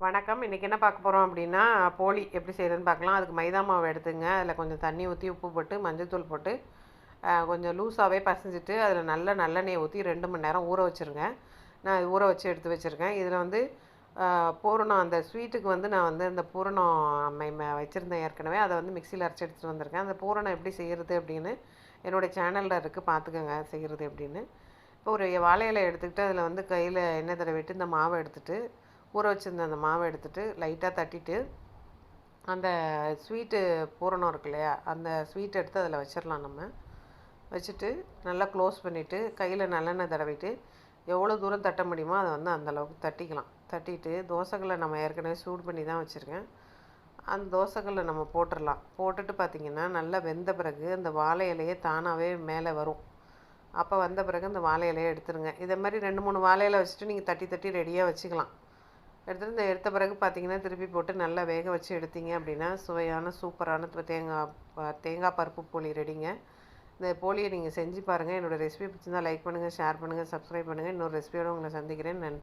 வணக்கம். இன்றைக்கி என்ன பார்க்க போகிறோம் அப்படின்னா, போளி எப்படி செய்கிறதுன்னு பார்க்கலாம். அதுக்கு மைதா மாவு எடுத்துங்க. அதில் கொஞ்சம் தண்ணி ஊற்றி, உப்பு போட்டு, மஞ்சள்தூள் போட்டு, கொஞ்சம் லூஸாகவே பசைஞ்சிட்டு, அதில் நல்லெண்ணெயை ஊற்றி 2 மணி நேரம் ஊற வச்சுருங்க. நான் இது ஊற வச்சு எடுத்து வச்சுருக்கேன். இதில் வந்து பூரணம் அந்த ஸ்வீட்டுக்கு வந்து நான் வந்து அந்த பூரணம் வச்சுருந்தேன் ஏற்கனவே. அதை வந்து மிக்சியில் அரைச்சி எடுத்துகிட்டு வந்திருக்கேன். அந்த பூரணம் எப்படி செய்கிறது அப்படின்னு என்னுடைய சேனலில் இருக்குது, பார்த்துக்கோங்க செய்கிறது எப்படின்னு. இப்போ ஒரு வாழை இலை எடுத்துக்கிட்டு அதில் வந்து கையில் எண்ணெய் தடவிட்டு இந்த மாவை எடுத்துகிட்டு ஊற வச்சுருந்த அந்த மாவை எடுத்துகிட்டு லைட்டாக தட்டிட்டு அந்த ஸ்வீட்டு பூரணம் இருக்கு இல்லையா, அந்த ஸ்வீட் எடுத்து அதில் வச்சிடலாம். நம்ம வச்சுட்டு நல்லா க்ளோஸ் பண்ணிவிட்டு கையில் நல்லெண்ணெய் தடவிட்டு எவ்வளோ தூரம் தட்ட முடியுமோ அதை வந்து அந்தளவுக்கு தட்டிக்கலாம். தட்டிட்டு தோசைகளை நம்ம ஏற்கனவே சூடு பண்ணி தான் வச்சுருக்கேன். அந்த தோசைகளில் நம்ம போட்டுடலாம். போட்டுட்டு பார்த்திங்கன்னா நல்லா வெந்த பிறகு அந்த வாழை இலையே தானாகவே மேலே வரும். அப்போ வந்த பிறகு அந்த வாழை இலையை எடுத்துருங்க. இதே மாதிரி 2-3 வாழை இலை வச்சுட்டு நீங்கள் தட்டி தட்டி ரெடியாக வச்சுக்கலாம். எடுத்த பிறகு பார்த்திங்கன்னா திருப்பி போட்டு நல்லா வேக வச்சு எடுத்தீங்க அப்படின்னா சுவையான சூப்பரான தேங்காய் பருப்பு போளி ரெடிங்க. இந்த போளியை நீங்கள் செஞ்சு பாருங்கள். என்னோடய ரெசிபி பிடிச்சிருந்தால் லைக் பண்ணுங்கள், ஷேர் பண்ணுங்கள், சப்ஸ்கிரைப் பண்ணுங்கள். இன்னொரு ரெசிபியோடு உங்களை சந்திக்கிறேன். நன்றி.